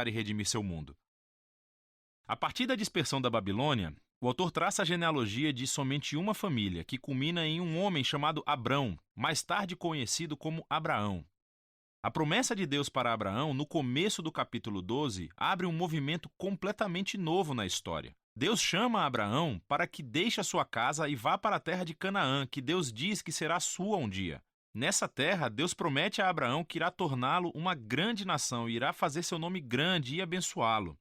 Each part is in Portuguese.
e redimir seu mundo. A partir da dispersão da Babilônia, o autor traça a genealogia de somente uma família, que culmina em um homem chamado Abrão, mais tarde conhecido como Abraão. A promessa de Deus para Abraão, no começo do capítulo 12, abre um movimento completamente novo na história. Deus chama Abraão para que deixe a sua casa e vá para a terra de Canaã, que Deus diz que será sua um dia. Nessa terra, Deus promete a Abraão que irá torná-lo uma grande nação e irá fazer seu nome grande e abençoá-lo.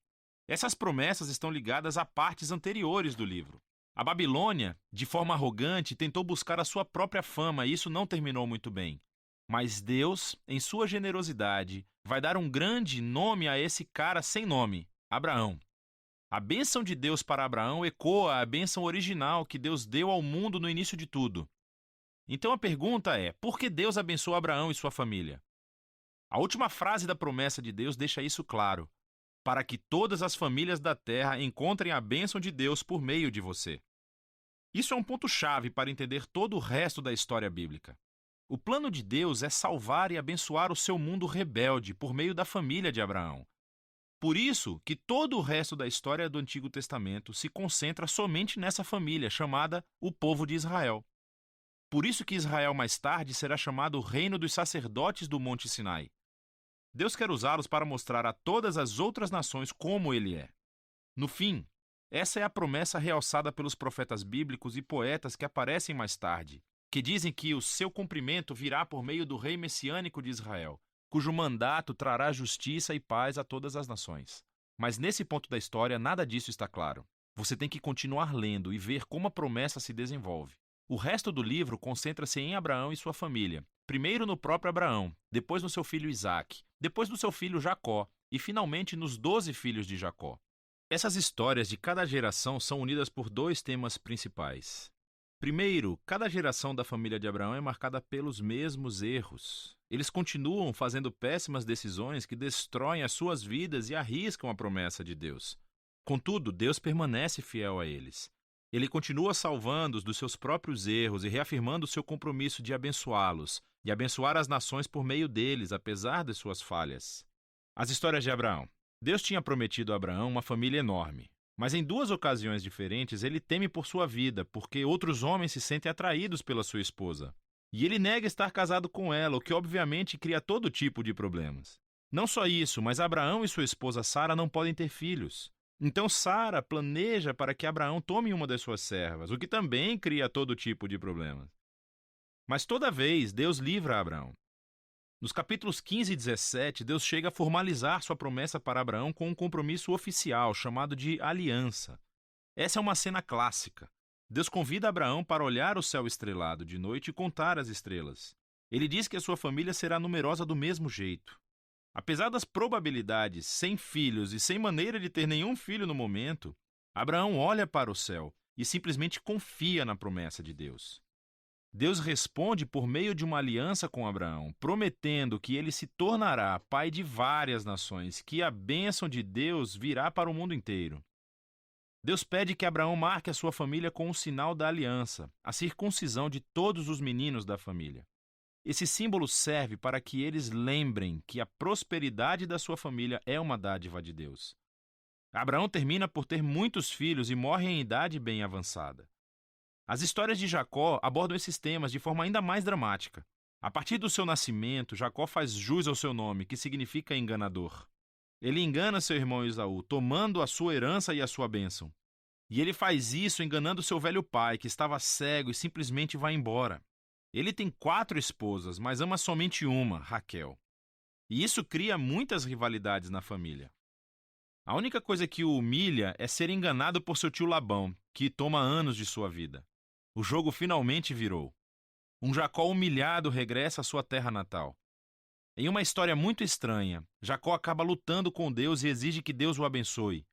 Essas promessas estão ligadas a partes anteriores do livro. A Babilônia, de forma arrogante, tentou buscar a sua própria fama e isso não terminou muito bem. Mas Deus, em sua generosidade, vai dar um grande nome a esse cara sem nome, Abraão. A bênção de Deus para Abraão ecoa a bênção original que Deus deu ao mundo no início de tudo. Então a pergunta é, por que Deus abençoou Abraão e sua família? A última frase da promessa de Deus deixa isso claro: para que todas as famílias da terra encontrem a bênção de Deus por meio de você. Isso é um ponto-chave para entender todo o resto da história bíblica. O plano de Deus é salvar e abençoar o seu mundo rebelde por meio da família de Abraão. Por isso que todo o resto da história do Antigo Testamento se concentra somente nessa família, chamada o povo de Israel. Por isso que Israel mais tarde será chamado o reino dos sacerdotes do Monte Sinai. Deus quer usá-los para mostrar a todas as outras nações como Ele é. No fim, essa é a promessa realçada pelos profetas bíblicos e poetas que aparecem mais tarde, que dizem que o seu cumprimento virá por meio do rei messiânico de Israel, cujo mandato trará justiça e paz a todas as nações. Mas nesse ponto da história, nada disso está claro. Você tem que continuar lendo e ver como a promessa se desenvolve. O resto do livro concentra-se em Abraão e sua família. Primeiro no próprio Abraão, depois no seu filho Isaque, depois no seu filho Jacó e finalmente nos 12 filhos de Jacó. Essas histórias de cada geração são unidas por dois temas principais. Primeiro, cada geração da família de Abraão é marcada pelos mesmos erros. Eles continuam fazendo péssimas decisões que destroem as suas vidas e arriscam a promessa de Deus. Contudo, Deus permanece fiel a eles. Ele continua salvando-os dos seus próprios erros e reafirmando o seu compromisso de abençoá-los e abençoar as nações por meio deles, apesar de suas falhas. As histórias de Abraão. Deus tinha prometido a Abraão uma família enorme. Mas em duas ocasiões diferentes, ele teme por sua vida, porque outros homens se sentem atraídos pela sua esposa. E ele nega estar casado com ela, o que obviamente cria todo tipo de problemas. Não só isso, mas Abraão e sua esposa Sara não podem ter filhos. Então Sara planeja para que Abraão tome uma das suas servas, o que também cria todo tipo de problemas. Mas toda vez, Deus livra Abraão. Nos capítulos 15 e 17, Deus chega a formalizar sua promessa para Abraão com um compromisso oficial, chamado de aliança. Essa é uma cena clássica. Deus convida Abraão para olhar o céu estrelado de noite e contar as estrelas. Ele diz que a sua família será numerosa do mesmo jeito. Apesar das probabilidades, sem filhos e sem maneira de ter nenhum filho no momento, Abraão olha para o céu e simplesmente confia na promessa de Deus. Deus responde por meio de uma aliança com Abraão, prometendo que ele se tornará pai de várias nações, que a bênção de Deus virá para o mundo inteiro. Deus pede que Abraão marque a sua família com o sinal da aliança, a circuncisão de todos os meninos da família. Esse símbolo serve para que eles lembrem que a prosperidade da sua família é uma dádiva de Deus. Abraão termina por ter muitos filhos e morre em idade bem avançada. As histórias de Jacó abordam esses temas de forma ainda mais dramática. A partir do seu nascimento, Jacó faz jus ao seu nome, que significa enganador. Ele engana seu irmão Esaú, tomando a sua herança e a sua bênção. E ele faz isso enganando seu velho pai, que estava cego e simplesmente vai embora. Ele tem 4 esposas, mas ama somente uma, Raquel. E isso cria muitas rivalidades na família. A única coisa que o humilha é ser enganado por seu tio Labão, que toma anos de sua vida. O jogo finalmente virou. Um Jacó humilhado regressa à sua terra natal. Em uma história muito estranha, Jacó acaba lutando com Deus e exige que Deus o abençoe.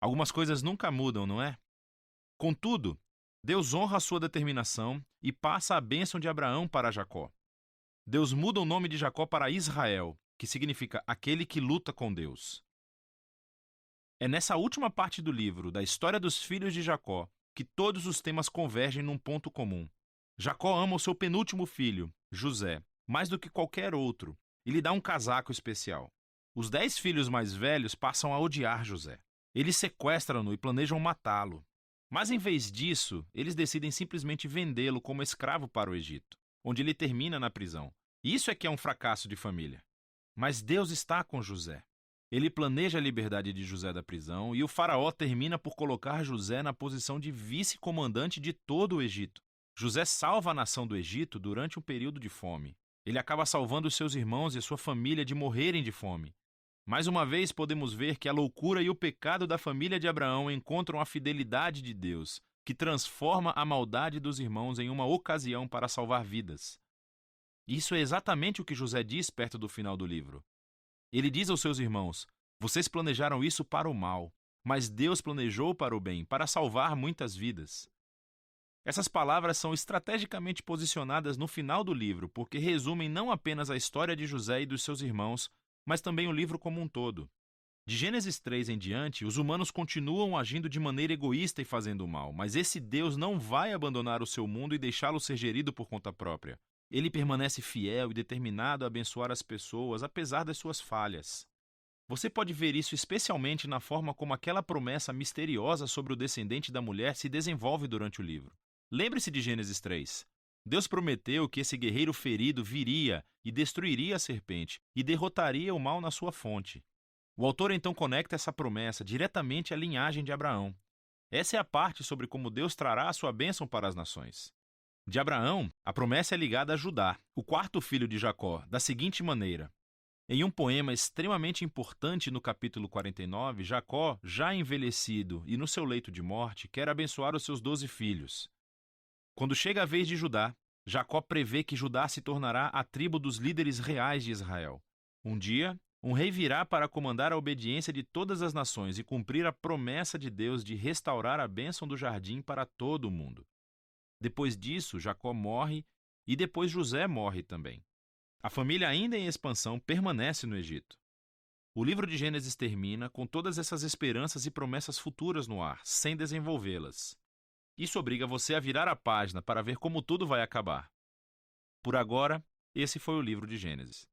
Algumas coisas nunca mudam, não é? Contudo, Deus honra a sua determinação e passa a bênção de Abraão para Jacó. Deus muda o nome de Jacó para Israel, que significa aquele que luta com Deus. É nessa última parte do livro, da história dos filhos de Jacó, que todos os temas convergem num ponto comum. Jacó ama o seu penúltimo filho, José, mais do que qualquer outro, e lhe dá um casaco especial. Os 10 filhos mais velhos passam a odiar José. Eles sequestram-no e planejam matá-lo. Mas em vez disso, eles decidem simplesmente vendê-lo como escravo para o Egito, onde ele termina na prisão. Isso é que é um fracasso de família. Mas Deus está com José. Ele planeja a liberdade de José da prisão e o faraó termina por colocar José na posição de vice-comandante de todo o Egito. José salva a nação do Egito durante um período de fome. Ele acaba salvando seus irmãos e sua família de morrerem de fome. Mais uma vez podemos ver que a loucura e o pecado da família de Abraão encontram a fidelidade de Deus, que transforma a maldade dos irmãos em uma ocasião para salvar vidas. Isso é exatamente o que José diz perto do final do livro. Ele diz aos seus irmãos: "Vocês planejaram isso para o mal, mas Deus planejou para o bem, para salvar muitas vidas." Essas palavras são estrategicamente posicionadas no final do livro, porque resumem não apenas a história de José e dos seus irmãos, mas também o livro como um todo. De Gênesis 3 em diante, os humanos continuam agindo de maneira egoísta e fazendo o mal, mas esse Deus não vai abandonar o seu mundo e deixá-lo ser gerido por conta própria. Ele permanece fiel e determinado a abençoar as pessoas, apesar das suas falhas. Você pode ver isso especialmente na forma como aquela promessa misteriosa sobre o descendente da mulher se desenvolve durante o livro. Lembre-se de Gênesis 3. Deus prometeu que esse guerreiro ferido viria e destruiria a serpente e derrotaria o mal na sua fonte. O autor então conecta essa promessa diretamente à linhagem de Abraão. Essa é a parte sobre como Deus trará a sua bênção para as nações. De Abraão, a promessa é ligada a Judá, o quarto filho de Jacó, da seguinte maneira. Em um poema extremamente importante no capítulo 49, Jacó, já envelhecido e no seu leito de morte, quer abençoar os seus 12 filhos. Quando chega a vez de Judá, Jacó prevê que Judá se tornará a tribo dos líderes reais de Israel. Um dia, um rei virá para comandar a obediência de todas as nações e cumprir a promessa de Deus de restaurar a bênção do jardim para todo o mundo. Depois disso, Jacó morre e depois José morre também. A família, ainda em expansão, permanece no Egito. O livro de Gênesis termina com todas essas esperanças e promessas futuras no ar, sem desenvolvê-las. Isso obriga você a virar a página para ver como tudo vai acabar. Por agora, esse foi o livro de Gênesis.